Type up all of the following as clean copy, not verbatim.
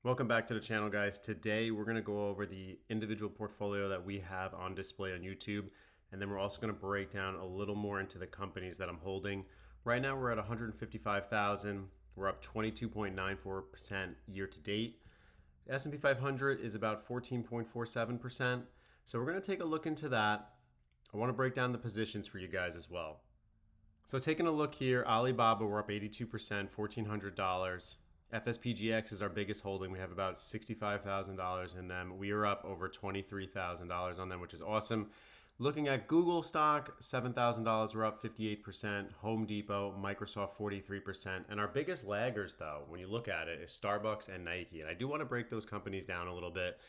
Welcome back to the channel, guys. Today we're going to go over the individual portfolio that we have on display on YouTube, and then we're also going to break down a little more into the companies that I'm holding. Right now we're at 155,000. We're up 22.94% year to date. The S&P 500 is about 14.47%. So we're going to take a look into that. I want to break down the positions for you guys as well. So taking a look here, Alibaba, we're up 82%, $1,400. FSPGX is our biggest holding. We have about $65,000 in them. We are up over $23,000 on them, which is awesome. Looking at Google stock, $7,000. We're up 58%. Home Depot, Microsoft, 43%. And our biggest laggers, though, when you look at it, is Starbucks and Nike. And I do want to break those companies down a little bit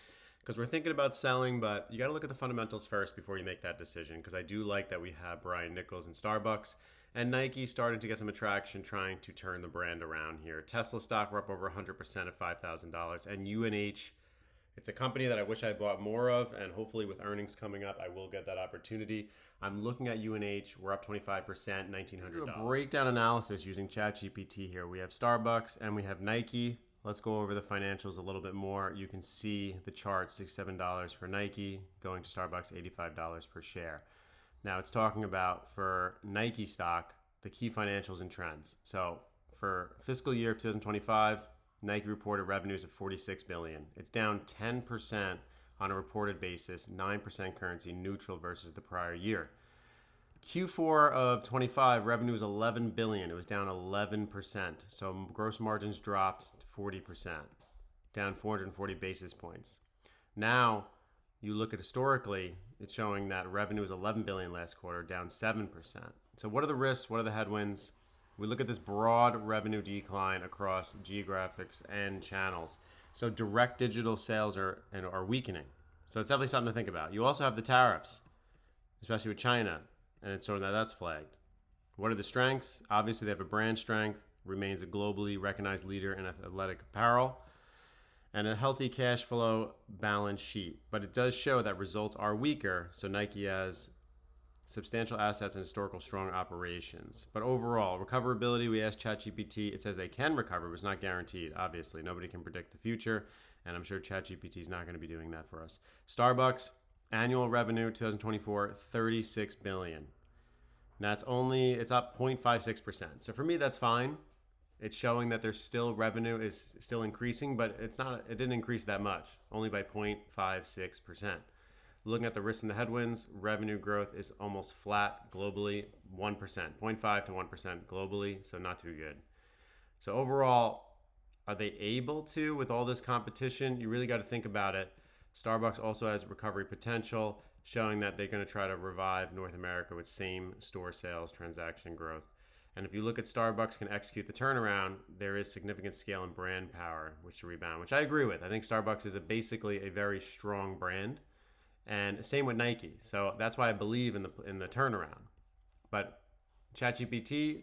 because we're thinking about selling, but you got to look at the fundamentals first before you make that decision, because I do like that we have Brian Nichols and Starbucks. And Nike started to get some attraction trying to turn the brand around here. Tesla stock, we're up over 100% at $5,000. And UNH, it's a company that I wish I bought more of, and hopefully with earnings coming up, I will get that opportunity. I'm looking at UNH, we're up 25%, $1,900. Do a breakdown analysis using ChatGPT here. We have Starbucks and we have Nike. Let's go over the financials a little bit more. You can see the chart, $67 for Nike, going to Starbucks, $85 per share. Now it's talking about, for Nike stock, the key financials and trends. So for fiscal year 2025, Nike reported revenues of $46 billion. It's down 10% on a reported basis, 9% currency neutral versus the prior year. Q4 of 25, revenue was $11 billion. It was down 11%. So gross margins dropped to 40%, down 440 basis points. Now, you look at historically, it's showing that revenue was $11 billion last quarter, down 7%. So what are the risks? What are the headwinds? We look at this broad revenue decline across geographics and channels. So direct digital sales are weakening. So it's definitely something to think about. You also have the tariffs, especially with China, and it's sort of that's flagged. What are the strengths? Obviously, they have a brand strength, remains a globally recognized leader in athletic apparel, and a healthy cash flow balance sheet. But it does show that results are weaker, so Nike has substantial assets and historical strong operations. But overall, recoverability, we asked ChatGPT, it says they can recover, but it's not guaranteed. Obviously, nobody can predict the future, and I'm sure ChatGPT is not going to be doing that for us. Starbucks, annual revenue 2024, $36 billion. Now it's up 0.56%. So for me, that's fine. It's showing that there's still revenue is still increasing, but it didn't increase that much, only by 0.56%. Looking at the risks and the headwinds, revenue growth is almost flat globally, 1%, 0.5 to 1% globally, so not too good. So overall, are they able to, with all this competition? You really got to think about it. Starbucks also has recovery potential, showing that they're going to try to revive North America with same store sales transaction growth. And if you look at Starbucks can execute the turnaround, there is significant scale and brand power, which to rebound, which I agree with. I think Starbucks is basically a very strong brand, and same with Nike. So that's why I believe in the turnaround. But ChatGPT,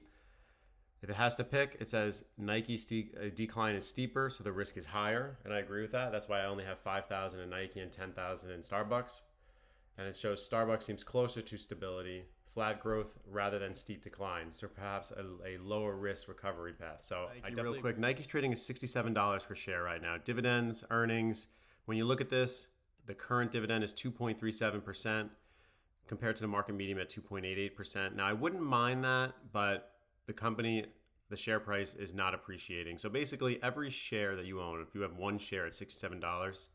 if it has to pick, it says Nike's decline is steeper, so the risk is higher, and I agree with that. That's why I only have 5,000 in Nike and 10,000 in Starbucks. And it shows Starbucks seems closer to stability, flat growth rather than steep decline, so perhaps a lower risk recovery path. So real quick, Nike's trading is $67 per share right now. Dividends, earnings, when you look at this, the current dividend is 2.37% compared to the market median at 2.88%. Now, I wouldn't mind that, but the company, the share price is not appreciating. So basically, every share that you own, if you have one share at $67,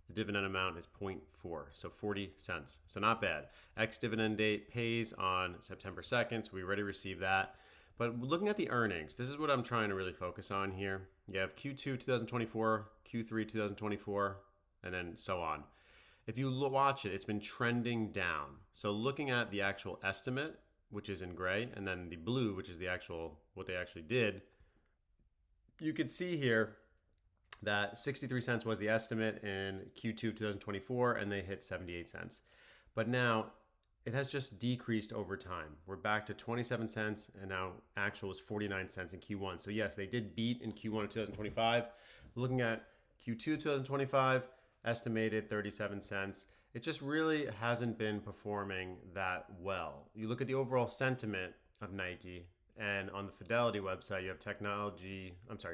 the dividend amount is 0.4, so 40 cents. So not bad. Ex-dividend date pays on September 2nd, so we already received that. But looking at the earnings, this is what I'm trying to really focus on here. You have Q2 2024, Q3 2024, and then so on. If you watch it, it's been trending down. So looking at the actual estimate, which is in gray, and then the blue, which is the actual, what they actually did, you could see here that 63 cents was the estimate in Q2 2024, and they hit 78 cents. But now it has just decreased over time. We're back to 27 cents, and now actual is 49 cents in Q1. So yes, they did beat in Q1 of 2025. Looking at Q2 2025, estimated 37 cents. It just really hasn't been performing that well. You look at the overall sentiment of Nike, And on the Fidelity website, you have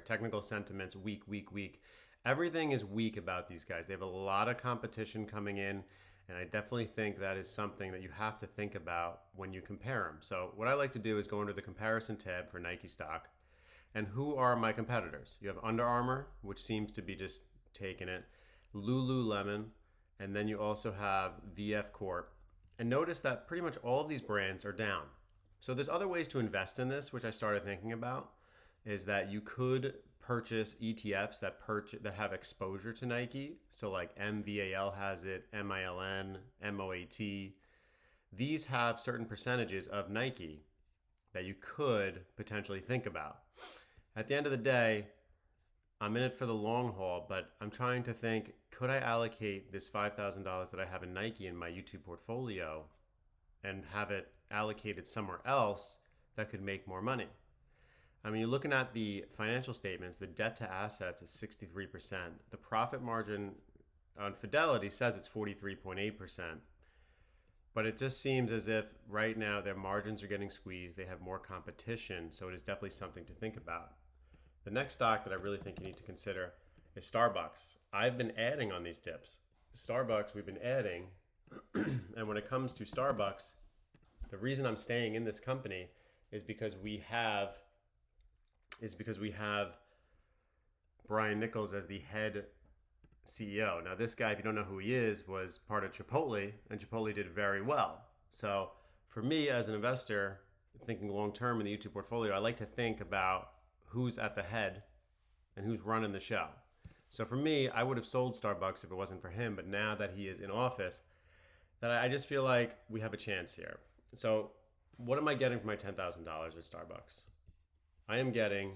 technical sentiments, weak, weak, weak. Everything is weak about these guys. They have a lot of competition coming in, and I definitely think that is something that you have to think about when you compare them. So what I like to do is go under the comparison tab for Nike stock. And who are my competitors? You have Under Armour, which seems to be just taking it, Lululemon, and then you also have VF Corp. And notice that pretty much all of these brands are down. So there's other ways to invest in this, which I started thinking about, is that you could purchase ETFs that have exposure to Nike. So like MVAL has it, MILN, MOAT. These have certain percentages of Nike that you could potentially think about. At the end of the day, I'm in it for the long haul, but I'm trying to think, could I allocate this $5,000 that I have in Nike in my YouTube portfolio and have it allocated somewhere else that could make more money? I mean, you're looking at the financial statements, the debt to assets is 63%. The profit margin on Fidelity says it's 43.8%. But it just seems as if right now their margins are getting squeezed. They have more competition, so it is definitely something to think about. The next stock that I really think you need to consider is Starbucks. I've been adding on these dips. Starbucks, we've been adding. And when it comes to Starbucks, the reason I'm staying in this company is because we have Brian Nichols as the head CEO. Now, this guy, if you don't know who he is, was part of Chipotle, and Chipotle did very well. So for me as an investor, thinking long-term in the YouTube portfolio, I like to think about who's at the head and who's running the show. So for me, I would have sold Starbucks if it wasn't for him, but now that he is in office, that I just feel like we have a chance here. So what am I getting for my $10,000 at Starbucks? I am getting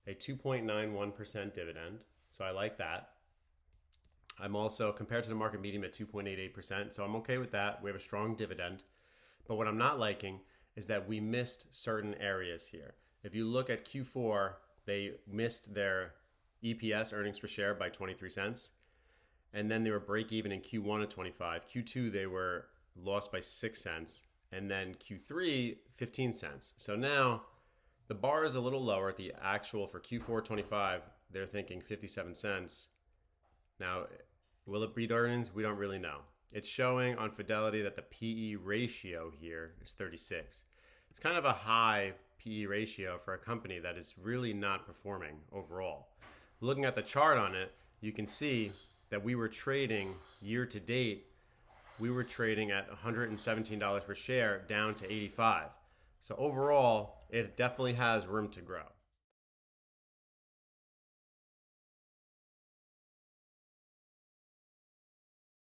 a 2.91% dividend, so I like that. I'm also, compared to the market median, at 2.88%, so I'm okay with that. We have a strong dividend. But what I'm not liking is that we missed certain areas here. If you look at Q4, they missed their EPS, earnings per share, by 23 cents. And then they were break even in Q1 of 25. Q2, they were lost by 6 cents. And then Q3, 15 cents. So now the bar is a little lower at the actual for Q4 25. They're thinking 57 cents. Now, will it beat earnings? We don't really know. It's showing on Fidelity that the PE ratio here is 36. It's kind of a high PE ratio for a company that is really not performing overall. Looking at the chart on it, you can see that we were trading year to date, we were trading at $117 per share down to 85. So overall, it definitely has room to grow.